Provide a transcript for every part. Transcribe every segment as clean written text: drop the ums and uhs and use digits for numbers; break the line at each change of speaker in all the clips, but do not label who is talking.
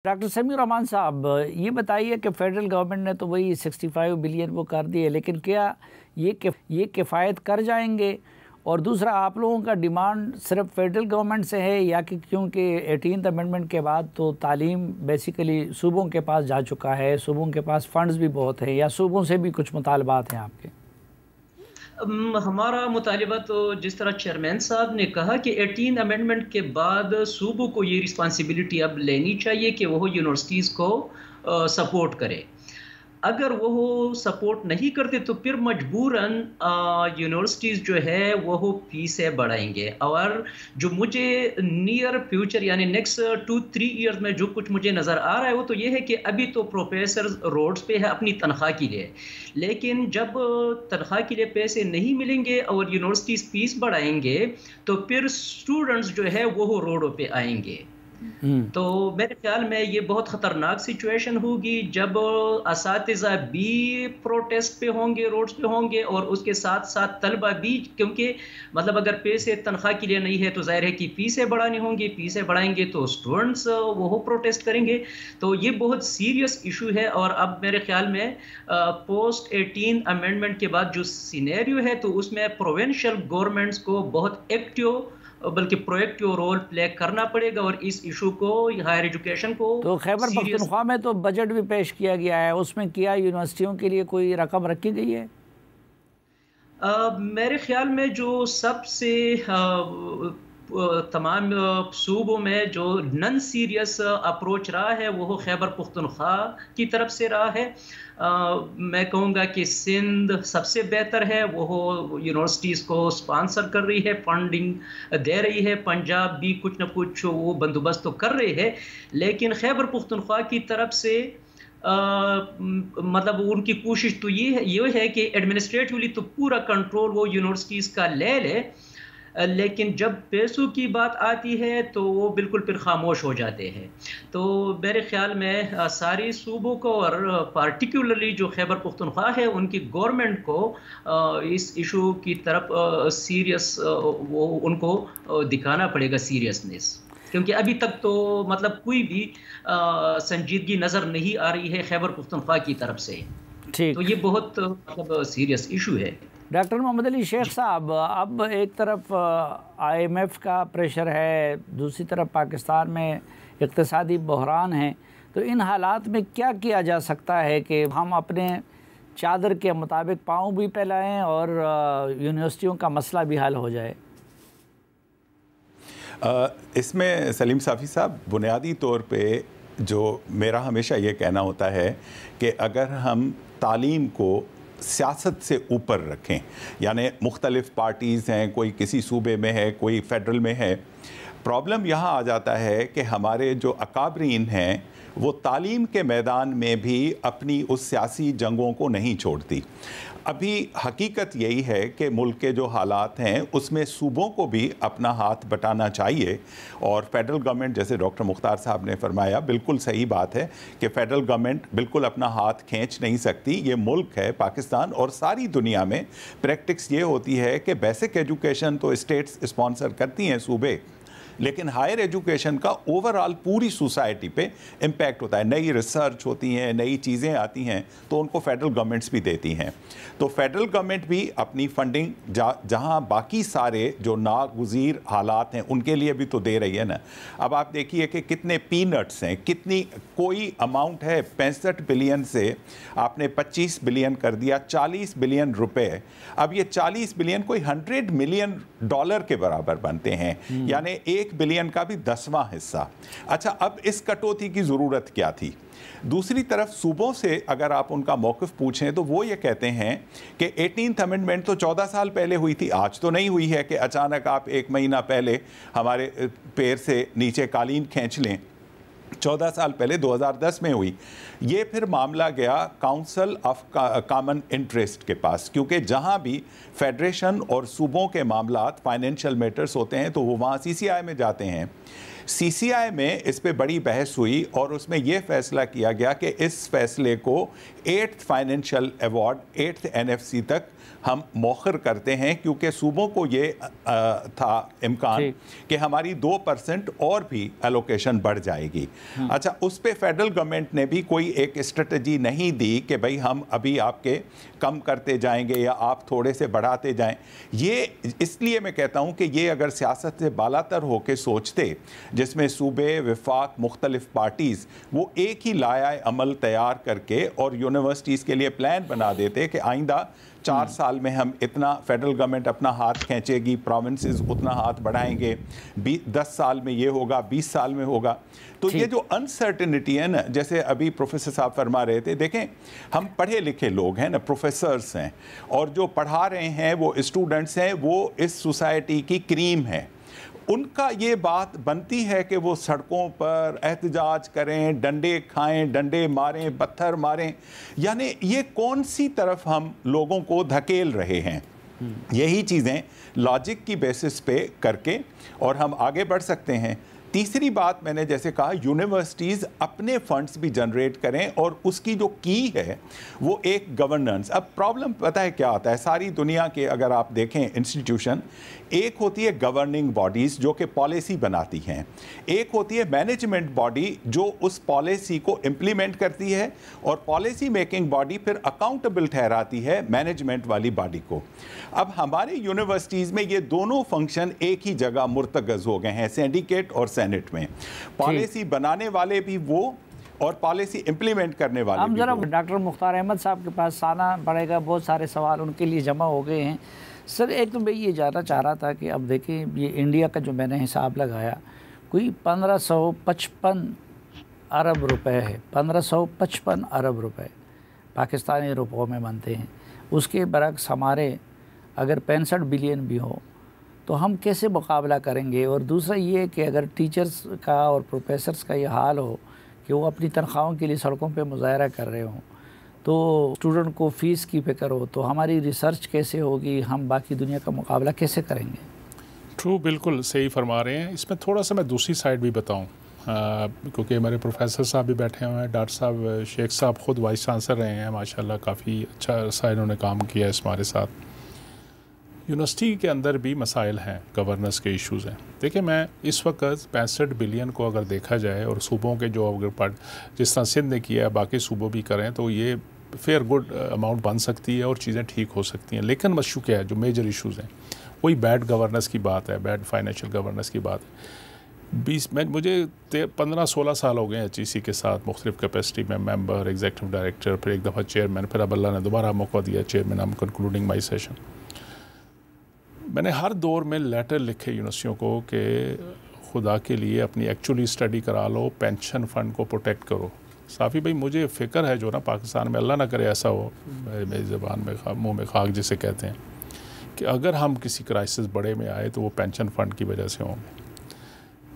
Doctor Sameer Rahman साहब, ये बताइए कि फेडरल गवर्नमेंट ने तो वही 65 बिलियन वो कर दिए, लेकिन क्या ये किफ़ायत कर जाएंगे? और दूसरा, आप लोगों का डिमांड सिर्फ फेडरल गवर्नमेंट से है या कि क्योंकि 18th अमेंडमेंट के बाद तो तालीम बेसिकली सूबों के पास जा चुका है, सूबों के पास फंड्स भी बहुत हैं, या सूबों से भी कुछ मुतालबात हैं आपके?
हमारा मुतालिबा तो जिस तरह चेयरमैन साहब ने कहा कि 18 अमेंडमेंट के बाद सूबों को ये रिस्पॉन्सिबिलिटी अब लेनी चाहिए कि वो यूनिवर्सिटीज़ को सपोर्ट करे। अगर वो सपोर्ट नहीं करते तो फिर मजबूरन यूनिवर्सिटीज़ जो है वो फीसें बढ़ाएंगे। और जो मुझे नियर फ्यूचर यानी नेक्स्ट 2-3 ईयर्स में जो कुछ मुझे नज़र आ रहा है वो तो ये है कि अभी तो प्रोफेसर रोड्स पे है अपनी तनख्वाह के लिए, लेकिन जब तनख्वाह के लिए पैसे नहीं मिलेंगे और यूनिवर्सिटीज़ फीस बढ़ाएंगे तो फिर स्टूडेंट्स जो है वो रोडों पे आएंगे। तो मेरे ख्याल में ये बहुत ख़तरनाक सिचुएशन होगी जब असातिज़ा भी प्रोटेस्ट पे होंगे, रोड्स पे होंगे, और उसके साथ साथ तलबा भी, क्योंकि मतलब अगर पैसे तनख्वाह के लिए नहीं है तो जाहिर है कि फीसें बढ़ानी होंगी, फीसें बढ़ाएंगे तो स्टूडेंट्स वो प्रोटेस्ट करेंगे। तो ये बहुत सीरियस इशू है। और अब मेरे ख्याल में पोस्ट 18 अमेंडमेंट के बाद जो सिनेरियो है तो उसमें प्रोविंशियल गवर्नमेंट्स को बहुत एक्टिव बल्कि प्रोएक्टिव रोल प्ले करना पड़ेगा और इस इशू को, हायर एजुकेशन को,
तो खैबर पख्तूनख्वा में तो बजट भी पेश किया गया है, उसमें क्या यूनिवर्सिटियों के लिए कोई रकम रखी गई है?
मेरे ख्याल में जो सबसे तमाम सूबों में जो नन सीरियस अप्रोच रहा है वो खैबर पख्तूनख्वा की तरफ से रहा है। मैं कहूँगा कि सिंध सबसे बेहतर है, वो यूनिवर्सिटीज़ को स्पॉन्सर कर रही है, फंडिंग दे रही है। पंजाब भी कुछ न कुछ वो बंदोबस्त तो कर रही है, लेकिन खैबर पख्तूनख्वा की तरफ से मतलब उनकी कोशिश तो ये है कि एडमिनिस्ट्रेटिवली तो पूरा कंट्रोल वो यूनिवर्सिटीज़ का ले ले, लेकिन जब पैसों की बात आती है तो वो बिल्कुल फिर खामोश हो जाते हैं। तो मेरे ख्याल में सारी सूबों को और पार्टिकुलरली जो खैबर पख्तूनख्वा है उनकी गवर्नमेंट को इस इशू की तरफ सीरियस वो उनको दिखाना पड़ेगा सीरियसनेस, क्योंकि अभी तक तो मतलब कोई भी संजीदगी नज़र नहीं आ रही है खैबर पख्तूनख्वा की तरफ से। तो ये बहुत मतलब सीरियस इशू है।
डॉक्टर मोहम्मद अली शेख साहब, अब एक तरफ IMF का प्रेशर है, दूसरी तरफ पाकिस्तान में इक़्तिसादी बहरान है, तो इन हालात में क्या किया जा सकता है कि हम अपने चादर के मुताबिक पाँव भी फैलाएं और यूनिवर्सिटियों का मसला भी हल हो जाए?
इसमें सलीम साफ़ी साहब, बुनियादी तौर पे जो मेरा हमेशा ये कहना होता है कि अगर हम तालीम को सियासत से ऊपर रखें, यानी मुख्तलिफ़ पार्टीज़ हैं, कोई किसी सूबे में है, कोई फेडरल में है, प्रॉब्लम यहाँ आ जाता है कि हमारे जो अकाबरीन हैं वो तालीम के मैदान में भी अपनी उस सियासी जंगों को नहीं छोड़ती। अभी हकीकत यही है कि मुल्क के जो हालात हैं उसमें सूबों को भी अपना हाथ बटाना चाहिए, और फेडरल गवर्नमेंट, जैसे डॉक्टर मुख्तार साहब ने फरमाया, बिल्कुल सही बात है कि फेडरल गवर्नमेंट बिल्कुल अपना हाथ खींच नहीं सकती। ये मुल्क है पाकिस्तान, और सारी दुनिया में प्रैक्टिस ये होती है कि बेसिक एजुकेशन तो स्टेट्स स्पॉन्सर करती हैं, सूबे, लेकिन हायर एजुकेशन का ओवरऑल पूरी सोसाइटी पे इम्पैक्ट होता है। नई रिसर्च होती हैं, नई चीज़ें आती हैं, तो उनको फेडरल गवर्नमेंट्स भी देती हैं। तो फेडरल गवर्नमेंट भी अपनी फंडिंग जहाँ बाकी सारे जो नागुज़ीर हालात हैं उनके लिए भी तो दे रही है ना। अब आप देखिए कि कितने पीनट्स हैं, कितनी कोई अमाउंट है, 65 बिलियन से आपने 25 बिलियन कर दिया, 40 बिलियन रुपए। अब ये 40 बिलियन कोई $100 मिलियन के बराबर बनते हैं, यानी 1 बिलियन का भी 10वां हिस्सा। अच्छा, अब इस कटौती की ज़रूरत क्या थी? दूसरी तरफ सूबों से अगर आप उनका मौक़िफ़ पूछें तो वो ये कहते हैं कि 18th अमेंडमेंट तो 14 साल पहले हुई थी, आज तो नहीं हुई है कि अचानक आप 1 महीना पहले हमारे पैर से नीचे कालीन खींच लें। 14 साल पहले 2010 में हुई। ये फिर मामला गया काउंसिल ऑफ कॉमन इंटरेस्ट के पास, क्योंकि जहाँ भी फेडरेशन और सूबों के मामलात फाइनेंशियल मैटर्स होते हैं तो वो वहाँ CCI में जाते हैं। CCI में इस पे बड़ी बहस हुई और उसमें यह फैसला किया गया कि इस फैसले को 8th financial award 8th NFC तक हम मौखर करते हैं, क्योंकि सूबों को ये था इम्कान कि हमारी 2% और भी एलोकेशन बढ़ जाएगी। अच्छा, उस पे फेडरल गवर्नमेंट ने भी कोई एक स्ट्रेटजी नहीं दी कि भाई हम अभी आपके कम करते जाएंगे या आप थोड़े से बढ़ाते जाएं। ये इसलिए मैं कहता हूं कि ये अगर सियासत से बालातर होकर सोचते, जिसमें सूबे, विफाक, मुख्तलिफ पार्टीज़ वो एक ही लाया अमल तैयार करके और यूनिवर्सिटीज़ के लिए प्लान बना देते कि आइंदा 4 साल में हम इतना, फेडरल गवर्नमेंट अपना हाथ खींचेगी, प्रोविंसेस उतना हाथ बढ़ाएंगे, 10 साल में ये होगा, 20 साल में होगा। तो ये जो अनसर्टेनिटी है ना, जैसे अभी प्रोफेसर साहब फरमा रहे थे, देखें हम पढ़े लिखे लोग हैं ना, प्रोफेसर्स हैं, और जो पढ़ा रहे हैं वो स्टूडेंट्स हैं, वो इस सोसाइटी की क्रीम है। उनका ये बात बनती है कि वो सड़कों पर एहतजाज करें, डंडे खाएं, डंडे मारें, पत्थर मारें। यानी ये कौन सी तरफ हम लोगों को धकेल रहे हैं? यही चीज़ें लॉजिक की बेसिस पे करके और हम आगे बढ़ सकते हैं। तीसरी बात मैंने जैसे कहा, यूनिवर्सिटीज़ अपने फंड्स भी जनरेट करें और उसकी जो की है वो एक गवर्नेंस। अब प्रॉब्लम पता है क्या आता है, सारी दुनिया के अगर आप देखें इंस्टीट्यूशन, एक होती है गवर्निंग बॉडीज़ जो कि पॉलिसी बनाती हैं, एक होती है मैनेजमेंट बॉडी जो उस पॉलिसी को इम्प्लीमेंट करती है, और पॉलिसी मेकिंग बॉडी फिर अकाउंटेबल ठहराती है मैनेजमेंट वाली बॉडी को। अब हमारे यूनिवर्सिटीज़ में ये दोनों फंक्शन एक ही जगह मुर्तकज़ हो गए हैं, सिंडिकेट और सेनेट में। पॉलिसी बनाने वाले भी वो और पॉलिसी इम्प्लीमेंट करने वाले
हम
भी
जरा
वो।
डॉक्टर मुख्तार अहमद साहब के पास आना पड़ेगा, बहुत सारे सवाल उनके लिए जमा हो गए हैं। सर, एक तो मैं ये जानना चाह रहा था कि अब देखें, ये इंडिया का जो मैंने हिसाब लगाया कोई 1555 अरब रुपए है, 1555 अरब रुपए पाकिस्तानी रुपयों में बनते हैं। उसके बरक्स हमारे अगर 65 बिलियन भी हो तो हम कैसे मुकाबला करेंगे? और दूसरा ये कि अगर टीचर्स का और प्रोफेसर्स का ये हाल हो कि वो अपनी तनख्वाहों के लिए सड़कों पे मुजाहरा कर रहे हों, तो स्टूडेंट को फ़ीस की फ़िक्र हो, तो हमारी रिसर्च कैसे होगी? हम बाकी दुनिया का मुकाबला कैसे करेंगे?
ट्रू, बिल्कुल सही फरमा रहे हैं। इसमें थोड़ा सा मैं दूसरी साइड भी बताऊं, क्योंकि हमारे प्रोफेसर साहब भी बैठे हुए हैं, डॉक्टर साहब शेख साहब ख़ुद वाइस चांसलर रहे हैं, माशाल्लाह काफ़ी अच्छा सा इन्होंने काम किया है हमारे साथ। यूनिवर्सिटी के अंदर भी मसाइल हैं, गवर्नेंस के इश्यूज़ हैं। देखिए, मैं इस वक्त 65 बिलियन को अगर देखा जाए और सूबों के जो अगर जिस तरह सिंध ने किया है बाकी सूबों भी करें, तो ये फेयर गुड अमाउंट बन सकती है और चीज़ें ठीक हो सकती हैं। लेकिन मशू क्या है, जो मेजर इश्यूज़ हैं वही बैड गवर्नेंस की बात है, बैड फाइनेंशियल गवर्नेंस की बात है। मुझे 15-16 साल हो गए HEC के साथ मुख्तलिफ कैपेसिटी में, मेंबर, एग्जीक्यूटिव डायरेक्टर, फिर एक दफ़ा चेयरमैन, फिर अब अल्लाह ने दोबारा मौका दिया chairman. I am concluding my session. मैंने हर दौर में लेटर लिखे यूनिवर्सिटियों को कि खुदा के लिए अपनी एक्चुअली स्टडी करा लो, पेंशन फ़ंड को प्रोटेक्ट करो। साफ़ी भाई, मुझे फ़िक्र है जो ना पाकिस्तान में, अल्लाह ना करे ऐसा हो, मेरी ज़बान में मुँह में खाक जिसे कहते हैं, कि अगर हम किसी क्राइसिस बड़े में आए तो वो पेंशन फ़ंड की वजह से होंगे।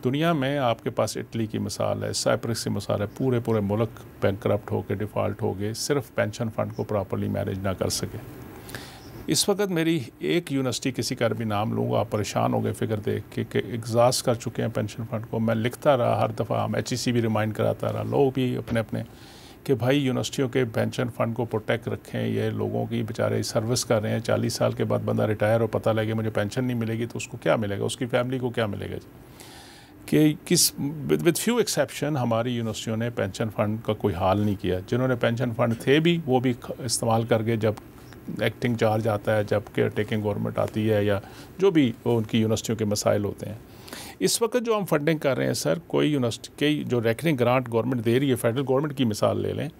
दुनिया में आपके पास इटली की मिसाल है, साइप्रस की मिसाल है, पूरे मुल्क बैंकरप्ट हो गए, डिफ़ॉल्ट हो गए, सिर्फ पेंशन फ़ंड को प्रॉपर्ली मैनेज ना कर सके। इस वक्त मेरी एक यूनिवर्सिटी, किसी का भी नाम लूँगा, आप परेशान हो गए फिक्र देख कि एग्जॉस्ट कर चुके हैं पेंशन फ़ंड को। मैं लिखता रहा हर दफ़ा, हम HEC भी रिमाइंड कराता रहा, लोग भी अपने अपने, कि भाई यूनिवर्सिटियों के पेंशन फ़ंड को प्रोटेक्ट रखें। ये लोगों की बेचारे सर्विस कर रहे हैं, 40 साल के बाद बंदा रिटायर और पता लगे मुझे पेंशन नहीं मिलेगी, तो उसको क्या मिलेगा, उसकी फैमिली को क्या मिलेगा जी? कि विद फ्यू एक्सेप्शन हमारी यूनिवर्सिटियों ने पेंशन फ़ंड का कोई हाल नहीं किया। जिन्होंने पेंशन फ़ंड थे भी, वो भी इस्तेमाल करके जब एक्टिंग चार्ज आता है, जब केयर टेकिंग गवर्नमेंट आती है, या जो भी उनकी यूनिवर्सिटियों के मसाइल होते हैं। इस वक्त जो हम फंडिंग कर रहे हैं सर, कोई यूनिवर्सिटी के जो रेकरिंग ग्रांट गवर्नमेंट दे रही है, फेडरल गवर्नमेंट की मिसाल ले लें,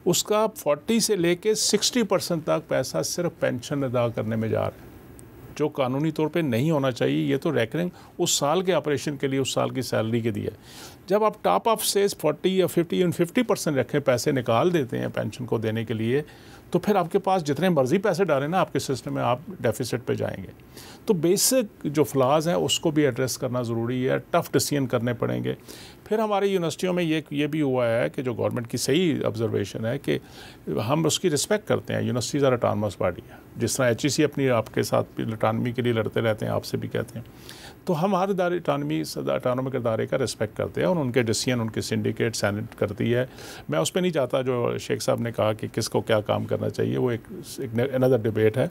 उसका 40 से लेके 60% तक पैसा सिर्फ पेंशन अदा करने में जा रहा है, जो कानूनी तौर पे नहीं होना चाहिए। ये तो रेकरिंग उस साल के ऑपरेशन के लिए, उस साल की सैलरी के दिया है। जब आप टॉप ऑफ से 40 या 50% रखें, पैसे निकाल देते हैं पेंशन को देने के लिए, तो फिर आपके पास जितने मर्जी पैसे डालें ना आपके सिस्टम में, आप डेफिसिट पे जाएंगे। तो बेसिक जो फ्लॉज हैं उसको भी एड्रेस करना ज़रूरी है, टफ़ डिसीजन करने पड़ेंगे। फिर हमारी यूनिवर्सिटियों में ये भी हुआ है कि जो गवर्नमेंट की सही ऑब्जर्वेशन है कि हम उसकी रिस्पेक्ट करते हैं। यूनिवर्सिटीज़ आर ऑटोनमस बॉडी है, जिस तरह HEC अपनी आपके साथ ऑटोनॉमी के लिए लड़ते रहते हैं, आपसे भी कहते हैं। तो हम हर अटानमिक इदारे का रिस्पेक्ट करते हैं और उनके डिसीजन उनके सिंडिकेट सेनेट करती है। मैं उस पर नहीं चाहता जो शेख साहब ने कहा कि किसको क्या काम करना चाहिए, वो एक अनदर डिबेट है।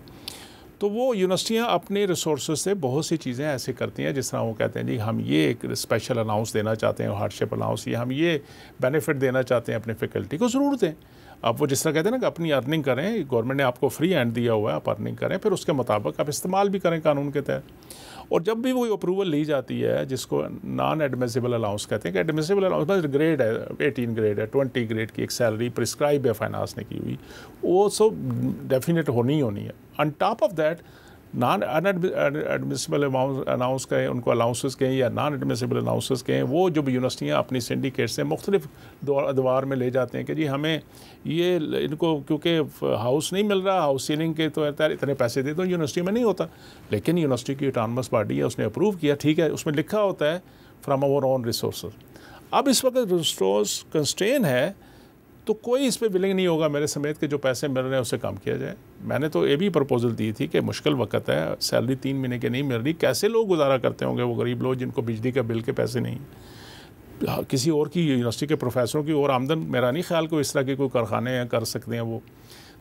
तो वो यूनिवर्सिटियाँ अपने रिसोर्सेज से बहुत सी चीज़ें ऐसे करती हैं, जिस तरह वो कहते हैं जी हम ये एक स्पेशल अनाउंस देना चाहते हैं, हार्डशिप अनाउंस, या हम ये बेनिफिट देना चाहते हैं अपने फैकल्टी को, ज़रूर दें। अब वो जिस तरह कहते हैं ना कि अपनी अर्निंग करें, गवर्नमेंट ने आपको फ्री हैंड दिया हुआ है, आप अर्निंग करें, फिर उसके मुताबिक आप इस्तेमाल भी करें कानून के तहत। और जब भी वो अप्रूवल ली जाती है, जिसको नॉन एडमिसिबल अलाउंस कहते हैं, कि एडमिसिबल अलाउंस बस ग्रेड है, 18 ग्रेड है, 20 ग्रेड की एक सैलरी प्रिस्क्राइब है फाइनेंस ने की हुई, वो सब डेफिनेट होनी है। On top of that non admissible announce कहें, उनको अलाउंसेस कहें या नॉन एडमिसिबल अलाउंसेस कहें, वो जो यूनिवर्सिटियाँ अपनी सिंडिकेट से मुख्तलिफ अदवार में ले जाते हैं कि जी हमें ये इनको क्योंकि हाउस नहीं मिल रहा, हाउस सीलिंग के तो इतने पैसे दे दो, यूनिवर्सिटी में नहीं होता। लेकिन यूनिवर्सिटी की ऑटोनमस बॉडी है, उसने अप्रूव किया, ठीक है, उसमें लिखा होता है फ्राम आवर ओन रिसोर्सेज। अब इस वक्त रिसोर्स कंस्ट्रेन है, तो कोई इस पर विलिंग नहीं होगा मेरे समेत कि जो पैसे मिल रहे हैं उससे कम किया जाए। मैंने तो ये भी प्रपोजल दी थी कि मुश्किल वक्त है, सैलरी 3 महीने की नहीं मिल रही, कैसे लोग गुजारा करते होंगे वो गरीब लोग जिनको बिजली का बिल के पैसे नहीं। किसी और की यूनिवर्सिटी के प्रोफेसरों की और आमदन मेरा नहीं ख्याल को इस तरह के कोई कारखाने हैं कर सकते हैं वो,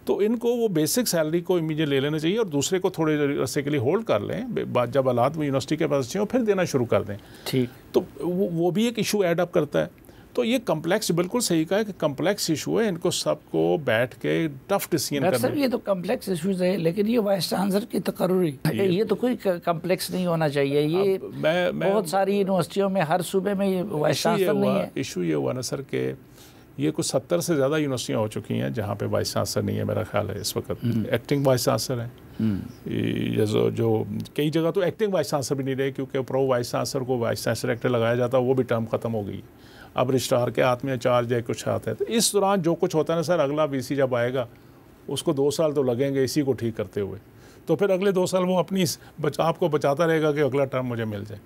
तो इनको वो बेसिक सैलरी को इमीडिएट ले लेना चाहिए और दूसरे को थोड़े अरसे के लिए होल्ड कर लें, जब हालात में यूनिवर्सिटी के पास चाहिए फिर देना शुरू कर दें।
ठीक,
तो वो भी एक इशू ऐड अप करता है। तो ये कम्प्लेक्स, बिल्कुल सही कहा है कि कम्प्लेक्स इशू है, इनको सबको बैठ के टफ डिसीजन करना।
ये तो कम्प्लेक्स इशूज है, लेकिन ये वाइस चांसलर की तकर्री, ये तो कोई कम्प्लेक्स नहीं होना चाहिए। ये बहुत सारी यूनिवर्सिटियों में हर सूबे में वाइस चांसलर नहीं है।
इशू ये हुआ ना सर कि ये कुछ 70 से ज़्यादा यूनिवर्सिटियाँ हो चुकी हैं जहाँ पे वाइस चांसलर नहीं है, मेरा ख्याल है इस वक्त एक्टिंग वाइस चांसलर है। जो कई जगह तो एक्टिंग वाइस चांसलर भी नहीं रहे, क्योंकि प्रो वाइस चांसलर को वाइस चांसलर एक्ट लगाया जाता है, वो भी टर्म ख़त्म हो गई। अब रजिस्ट्रार के हाथ में चार्ज है, कुछ हाथ है। तो इस दौरान जो कुछ होता है ना सर, अगला वीसी जब आएगा उसको 2 साल तो लगेंगे इसी को ठीक करते हुए, तो फिर अगले 2 साल वो अपनी आपको बचाता रहेगा कि अगला टर्म मुझे मिल जाए।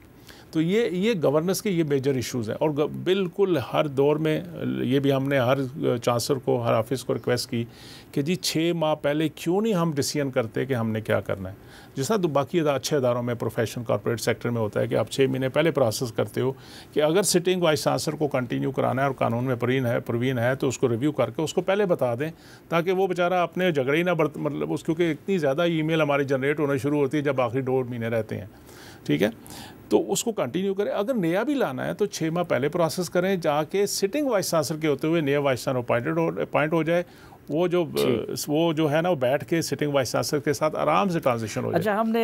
तो ये गवर्नेंस के ये मेजर इश्यूज़ हैं और बिल्कुल हर दौर में ये भी हमने हर चांसलर को, हर ऑफिस को रिक्वेस्ट की कि जी 6 माह पहले क्यों नहीं हम डिसीजन करते कि हमने क्या करना है। जिस तरह बाकी अच्छे इदारों में, प्रोफेशनल कॉर्पोरेट सेक्टर में होता है कि आप 6 महीने पहले प्रोसेस करते हो कि अगर सिटिंग वाइस चांसलर को कंटिन्यू कराना है और कानून में प्रवीण है तो उसको रिव्यू करके उसको पहले बता दें, ताकि वो बेचारा अपने झगड़े ही ना मतलब क्योंकि इतनी ज़्यादा ईमेल हमारी जनरेट होना शुरू होती है जब आखिरी 2 महीने रहते हैं, ठीक है, तो उसको कंटिन्यू करें। अगर नया भी लाना है तो 6 माह पहले प्रोसेस करें, जाके सिटिंग वाइस चांसलर के होते हुए नया वाइस चांसलर अपॉइंट हो जाए, वो जो है ना वो बैठ के सिटिंग वाइस चांसलर के साथ आराम से ट्रांजिशन हो जाए।
अच्छा, हमने